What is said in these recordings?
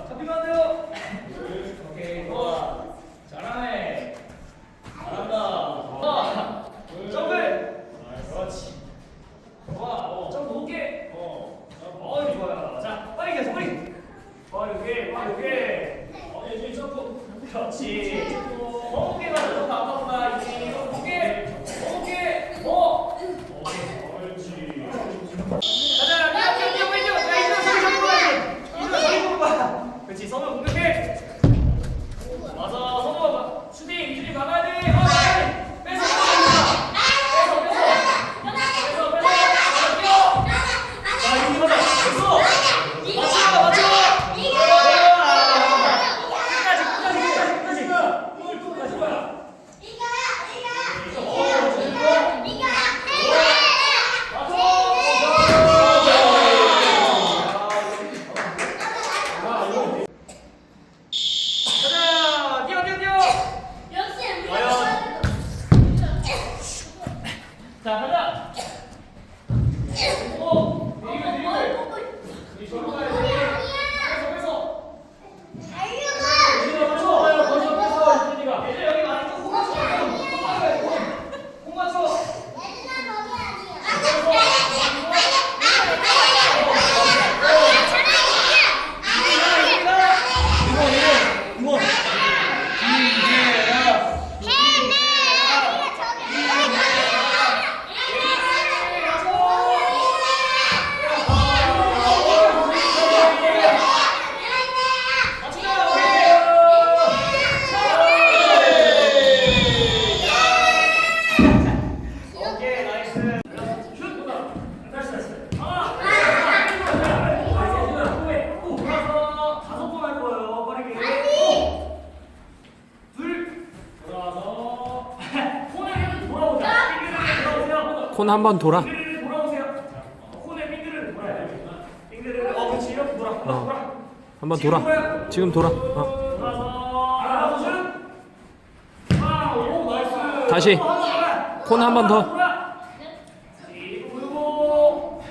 잡히면 안 돼요. 오케이, 좋아. 잘하네. 잘한다. 점프. 그렇지. 좋아. 점프 높게. 어이, 좋아요. 자, 빨리 가자, 빨리. 빠르게, 빠르게. 여기 점프. 그렇지. 높게 가자. 점프 안 가봐. 이제 높게. 높게. 그렇지. 가자, 뛰어. 그렇지, 선우 공격해. 맞아, 선우 슈팅, 이준이 막아야 돼. 뺏어. 뛰어. 자, 이준이 가자. 뺏어. 맞춰. 끝까지 거야. 자, 가자. 콘 한번 돌아. 돌아오세요. 콘에 빙그를 돌아야 돼. 빙그를 그렇지. 이렇게 돌아. 한번 돌아. 지금 돌아. 돌아서 슛. 오, 나이스. 다시. 콘 한번 더. 그리고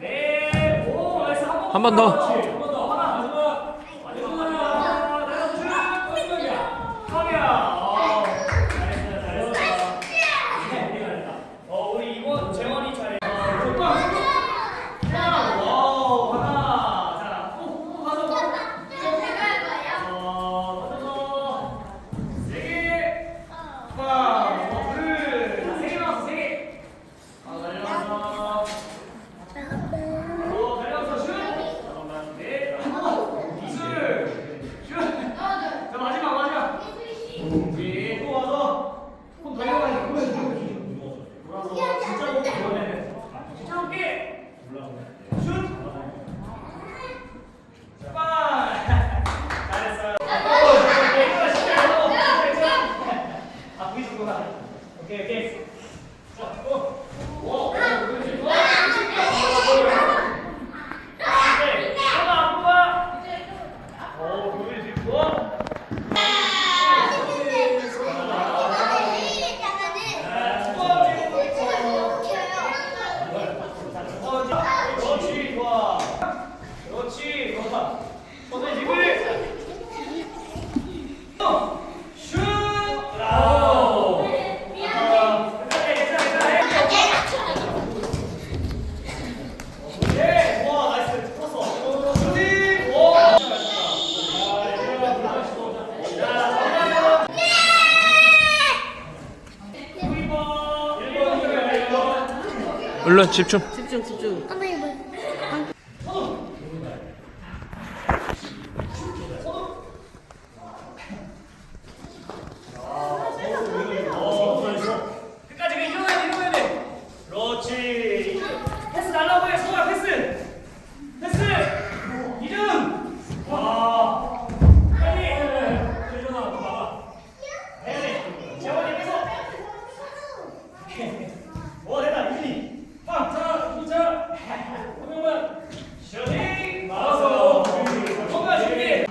네. 오, 나이스. 한 번 더. 오케이. 자, 오. 그렇지, 좋아. 손에 힘을. 슛! 브라보! 네, 와, 나이스. 풀었어. 슈팅! 와! 얼른 집중. 집중. 끝까지 이겨야 돼. 그렇지. 패스 날라고 해. 소아 패스. 이준. 와. 빨리. 재준아, 너 봐봐. 해야 돼. 재원이 계속. 됐다. 이준이. 빵. 자, 이준자. 한 명만. 슈팅. 나와서. 뭔가 준비.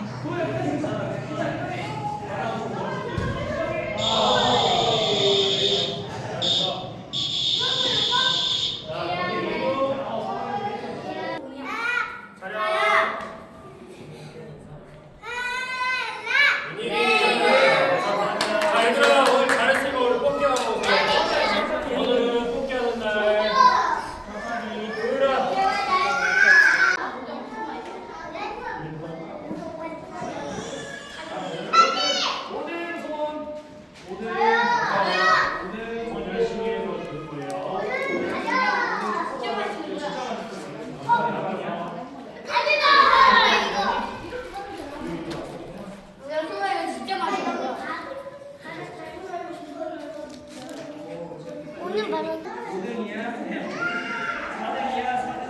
오늘 바로 5등이야? 4등이야? 4등.